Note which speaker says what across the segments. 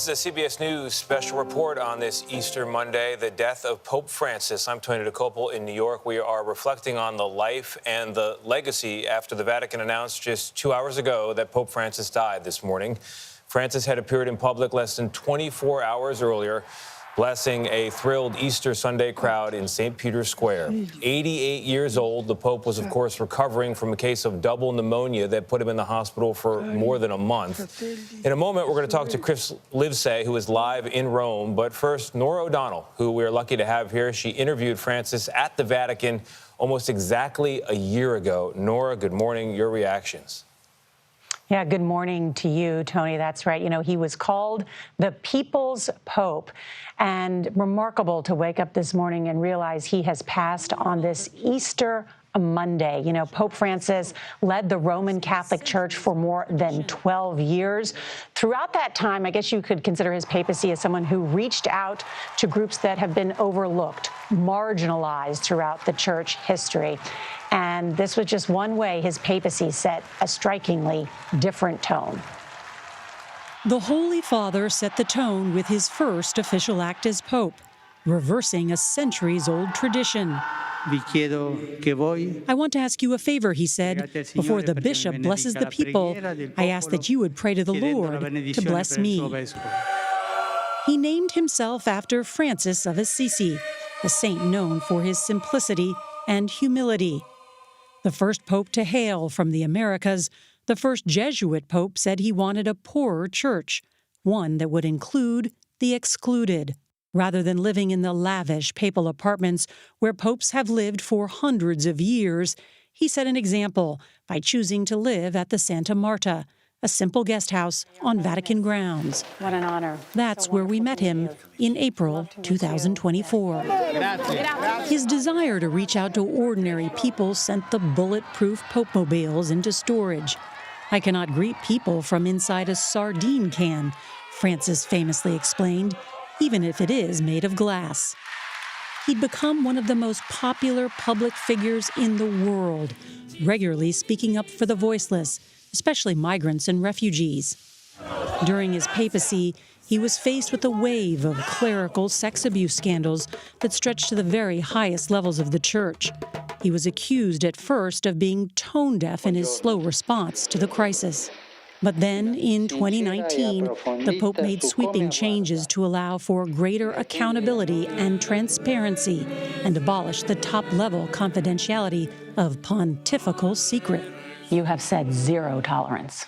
Speaker 1: This is a CBS News special report on this Easter Monday, the death of Pope Francis. I'm Tony DeCopel in New York. We are reflecting on the life and the legacy after the Vatican announced just 2 hours ago that Pope Francis died this morning. Francis had appeared in public less than 24 hours earlier, blessing a thrilled Easter Sunday crowd in St. Peter's Square. 88 years old, the Pope was, of course, recovering from a case of double pneumonia that put him in the hospital for more than a month. In a moment, we're going to talk to Chris Livesay, who is live in Rome. But first, Nora O'Donnell, who we're lucky to have here. She interviewed Francis at the Vatican almost exactly a year ago. Nora, good morning. Your reactions.
Speaker 2: Yeah, good morning to you, Tony. That's right. You know, he was called the People's Pope, and remarkable to wake up this morning and realize he has passed on this Easter Monday. You know, Pope Francis led the Roman Catholic Church for more than 12 years. Throughout that time, I guess you could consider his papacy as someone who reached out to groups that have been overlooked, marginalized throughout the church history. And this was just one way his papacy set a strikingly different tone.
Speaker 3: The Holy Father set the tone with his first official act as Pope, reversing a centuries-old tradition. I want to ask you a favor, he said. Before the bishop blesses the people, I ask that you would pray to the Lord to bless me. He named himself after Francis of Assisi, a saint known for his simplicity and humility. The first pope to hail from the Americas, the first Jesuit pope said he wanted a poorer church, one that would include the excluded, rather than living in the lavish papal apartments where popes have lived for hundreds of years. He set an example by choosing to live at the Santa Marta, a simple guest house on Vatican grounds.
Speaker 2: What an honor.
Speaker 3: That's where we met him in April 2024. His desire to reach out to ordinary people sent the bulletproof Pope-mobiles into storage. I cannot greet people from inside a sardine can, Francis famously explained, even if it is made of glass. He'd become one of the most popular public figures in the world, regularly speaking up for the voiceless, especially migrants and refugees. During his papacy, he was faced with a wave of clerical sex abuse scandals that stretched to the very highest levels of the church. He was accused at first of being tone deaf in his slow response to the crisis. But then, in 2019, the Pope made sweeping changes to allow for greater accountability and transparency and abolished the top-level confidentiality of pontifical secret.
Speaker 2: You have said zero tolerance.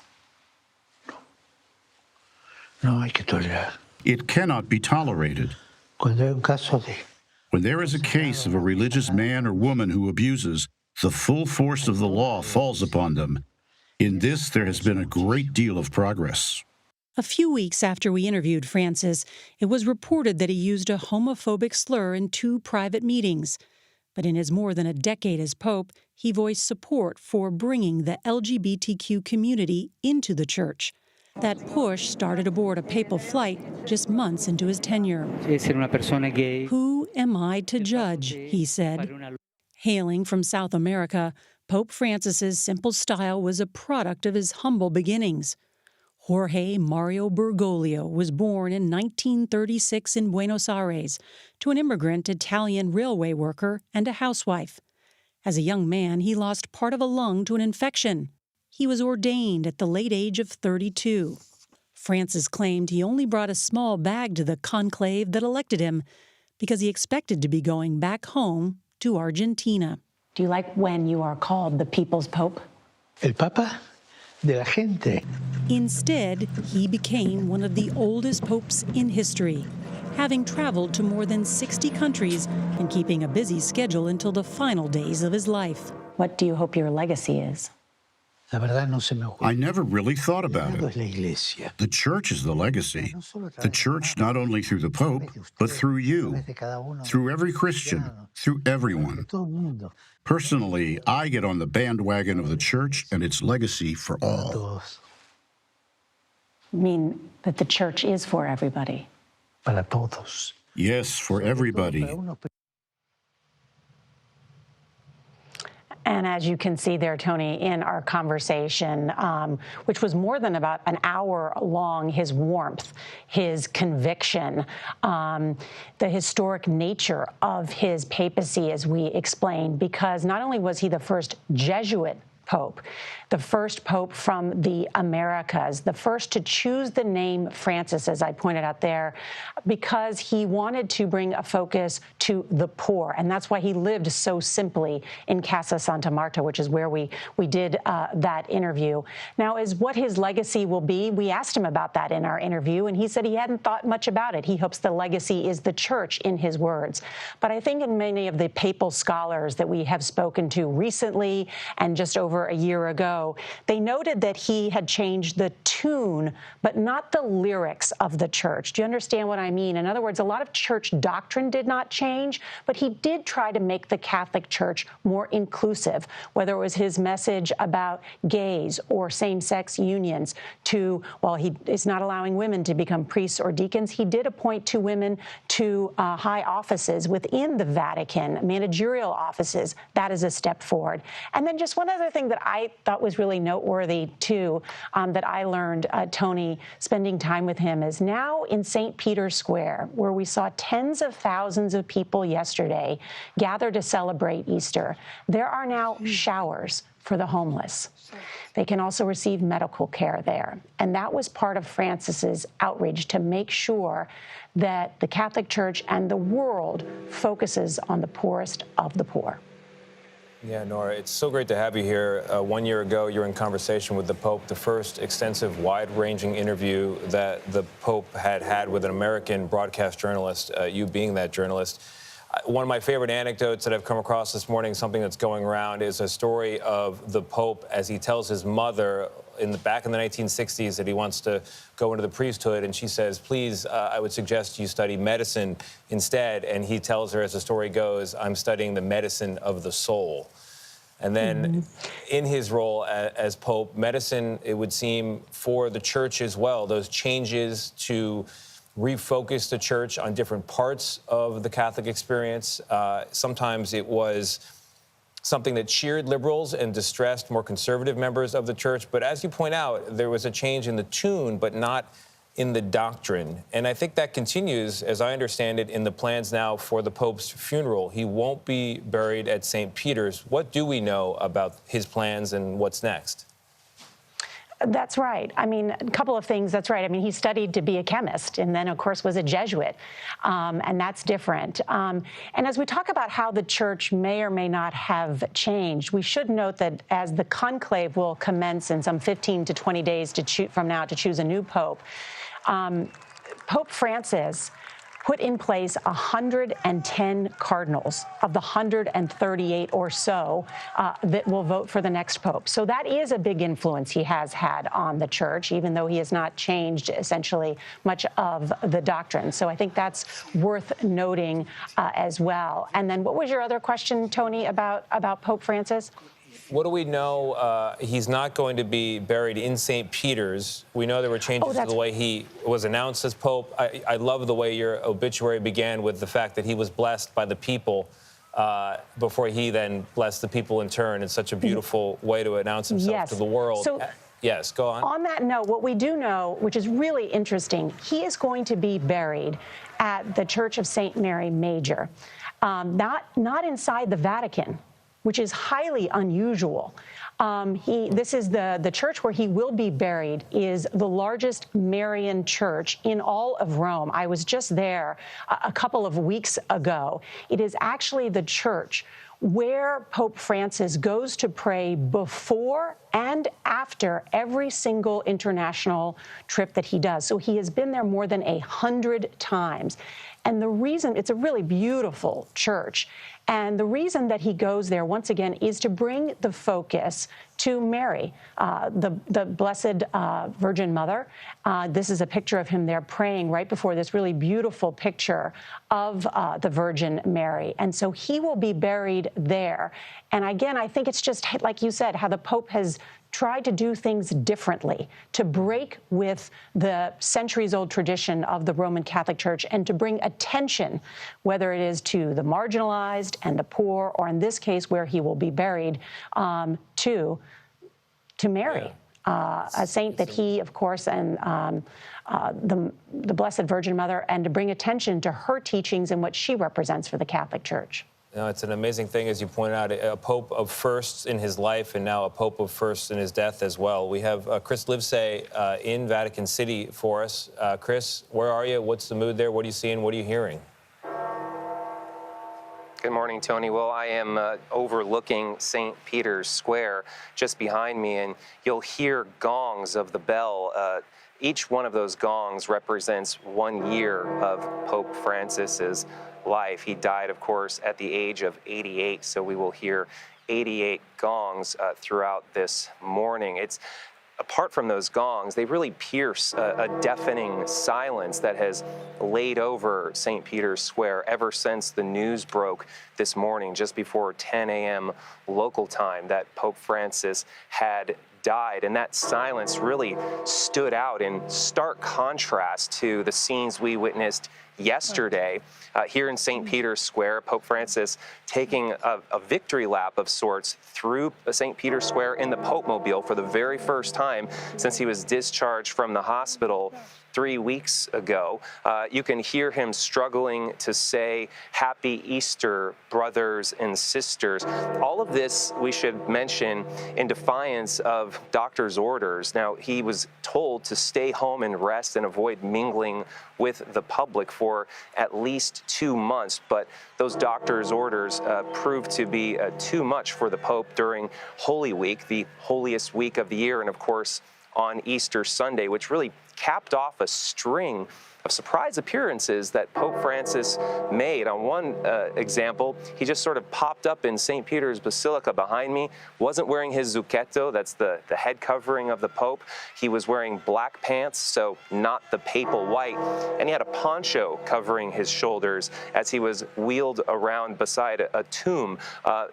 Speaker 4: It cannot be tolerated. When there is a case of a religious man or woman who abuses, the full force of the law falls upon them. In this, there has been a great deal of progress.
Speaker 3: A few weeks after we interviewed Francis, it was reported that he used a homophobic slur in 2 private meetings. But in his more than a decade as Pope, he voiced support for bringing the LGBTQ community into the church. That push started aboard a papal flight just months into his tenure. Who am I to judge, he said. Hailing from South America, Pope Francis's simple style was a product of his humble beginnings. Jorge Mario Bergoglio was born in 1936 in Buenos Aires to an immigrant Italian railway worker and a housewife. As a young man, he lost part of a lung to an infection. He was ordained at the late age of 32. Francis claimed he only brought a small bag to the conclave that elected him because he expected to be going back home to Argentina.
Speaker 2: Do you like when you are called the People's Pope?
Speaker 5: El Papa de la gente.
Speaker 3: Instead, he became one of the oldest popes in history, having traveled to more than 60 countries and keeping a busy schedule until the final days of his life.
Speaker 2: What do you hope your legacy is?
Speaker 4: I never really thought about it. The church is the legacy. The church not only through the Pope, but through you, through every Christian, through everyone. Personally, I get on the bandwagon of the church and its legacy for all.
Speaker 2: You mean that the church is for everybody?
Speaker 4: Yes, for everybody.
Speaker 2: And as you can see there, Tony, in our conversation, which was more than about an hour long, his warmth, his conviction, the historic nature of his papacy, as we explained, because not only was he the first Jesuit Pope, the first Pope from the Americas, the first to choose the name Francis, as I pointed out there, because he wanted to bring a focus to the poor. And that's why he lived so simply in Casa Santa Marta, which is where we did that interview. Now, as what his legacy will be, we asked him about that in our interview, and he said he hadn't thought much about it. He hopes the legacy is the church, in his words. But I think in many of the papal scholars that we have spoken to recently and just over a year ago, they noted that he had changed the tune, but not the lyrics of the church. Do you understand what I mean? In other words, a lot of church doctrine did not change, but he did try to make the Catholic Church more inclusive, whether it was his message about gays or same-sex unions to, well, he is not allowing women to become priests or deacons. He did appoint 2 women to high offices within the Vatican, managerial offices. That is a step forward. And then just one other thing that I thought was really noteworthy, too, that I learned, Tony, spending time with him, is now in St. Peter's Square, where we saw tens of thousands of people yesterday gather to celebrate Easter. There are now showers for the homeless. They can also receive medical care there. And that was part of Francis's outreach, to make sure that the Catholic Church and the world focuses on the poorest of the poor.
Speaker 1: Yeah, Nora, it's so great to have you here. 1 year ago, you were in conversation with the Pope, the first extensive, wide-ranging interview that the Pope had with an American broadcast journalist, you being that journalist. One of my favorite anecdotes that I've come across this morning, something that's going around, is a story of the Pope as he tells his mother back in the 1960s that he wants to go into the priesthood, and she says, please, I would suggest you study medicine instead. And he tells her, as the story goes, I'm studying the medicine of the soul. And then in his role as Pope, medicine, it would seem, for the church as well, those changes to refocus the church on different parts of the Catholic experience. Sometimes it was something that cheered liberals and distressed more conservative members of the church. But as you point out, there was a change in the tune, but not in the doctrine. And I think that continues, as I understand it, in the plans now for the Pope's funeral. He won't be buried at St. Peter's. What do we know about his plans and what's next?
Speaker 2: That's right. I mean, a couple of things. That's right. I mean, he studied to be a chemist and then, of course, was a Jesuit. And that's different. And as we talk about how the church may or may not have changed, we should note that as the conclave will commence in some 15 to 20 days from now to choose a new pope, Pope Francis put in place 110 cardinals of the 138 or so that will vote for the next pope. So that is a big influence he has had on the church, even though he has not changed essentially much of the doctrine. So I think that's worth noting as well. And then what was your other question, Tony, about Pope Francis?
Speaker 1: What do we know? He's not going to be buried in St. Peter's. We know there were changes to the way he was announced as Pope. I love the way your obituary began with the fact that he was blessed by the people before he then blessed the people in turn. It's such a beautiful way to announce himself to the world. So, yes, go on. On
Speaker 2: that note, what we do know, which is really interesting, he is going to be buried at the Church of St. Mary Major, not inside the Vatican, which is highly unusual. This is the church where he will be buried is the largest Marian church in all of Rome. I was just there a couple of weeks ago. It is actually the church where Pope Francis goes to pray before and after every single international trip that he does. So he has been there more than 100 times. And the reason, it's a really beautiful church. And the reason that he goes there, once again, is to bring the focus to Mary, the Blessed Virgin Mother. This is a picture of him there praying right before this really beautiful picture of the Virgin Mary. And so he will be buried there. And again, I think it's just, like you said, how the Pope has try to do things differently, to break with the centuries-old tradition of the Roman Catholic Church and to bring attention, whether it is to the marginalized and the poor, or in this case where he will be buried, to Mary. A saint that he, of course, and the Blessed Virgin Mother, and to bring attention to her teachings and what she represents for the Catholic Church.
Speaker 1: No, it's an amazing thing, as you pointed out, a pope of firsts in his life and now a pope of firsts in his death as well. We have Chris Livesay in Vatican City for us. Chris, where are you? What's the mood there? What are you seeing? What are you hearing?
Speaker 6: Good morning, Tony. Well, I am overlooking St. Peter's Square just behind me, and you'll hear gongs of the bell. Each one of those gongs represents 1 year of Pope Francis's life. He died, of course, at the age of 88, so we will hear 88 gongs throughout this morning. Apart from those gongs, they really pierce a deafening silence that has laid over St. Peter's Square ever since the news broke this morning, just before 10 a.m. local time, that Pope Francis had died. And that silence really stood out in stark contrast to the scenes we witnessed yesterday here in St. Peter's Square. Pope Francis taking a victory lap of sorts through St. Peter's Square in the Pope Mobile for the very first time since he was discharged from the hospital 3 weeks ago. You can hear him struggling to say, "Happy Easter, brothers and sisters." All of this, we should mention, in defiance of doctor's orders. Now, he was told to stay home and rest and avoid mingling with the public for at least 2 months, but those doctor's orders proved to be too much for the Pope during Holy Week, the holiest week of the year, and of course on Easter Sunday, which really capped off a string of surprise appearances that Pope Francis made. On one example, he just sort of popped up in St. Peter's Basilica behind me, wasn't wearing his zucchetto, that's the head covering of the Pope. He was wearing black pants, so not the papal white, and he had a poncho covering his shoulders as he was wheeled around beside a tomb.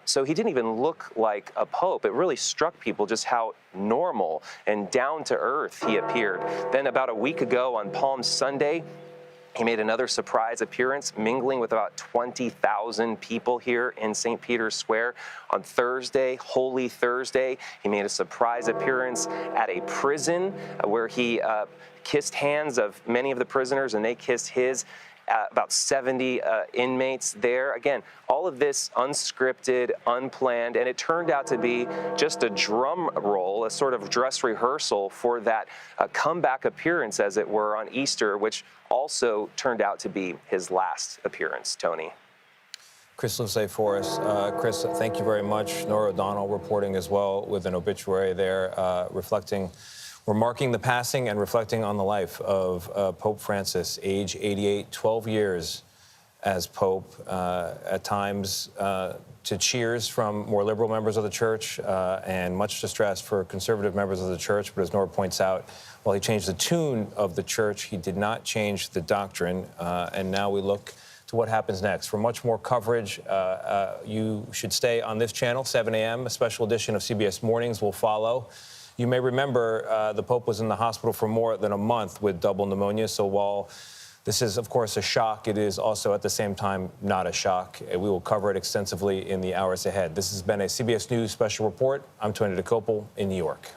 Speaker 6: So he didn't even look like a pope. It really struck people just how normal and down to earth he appeared. Then about a week ago on Palm Sunday, he made another surprise appearance, mingling with about 20,000 people here in St. Peter's Square. On Thursday, Holy Thursday, he made a surprise appearance at a prison where he kissed hands of many of the prisoners and they kissed his. About 70 inmates there. Again, all of this unscripted, unplanned, and it turned out to be just a drum roll, a sort of dress rehearsal for that comeback appearance, as it were, on Easter, which also turned out to be his last appearance, Tony.
Speaker 1: Chris Livesay for us. Chris, thank you very much. Nora O'Donnell reporting as well with an obituary there, We're marking the passing and reflecting on the life of Pope Francis, age 88, 12 years as Pope, at times to cheers from more liberal members of the church and much distress for conservative members of the church. But as Nora points out, while he changed the tune of the church, he did not change the doctrine. And now we look to what happens next. For much more coverage, you should stay on this channel, 7 a.m. A special edition of CBS Mornings will follow. You may remember the Pope was in the hospital for more than a month with double pneumonia. So while this is, of course, a shock, it is also at the same time not a shock. We will cover it extensively in the hours ahead. This has been a CBS News special report. I'm Tony DeCopel in New York.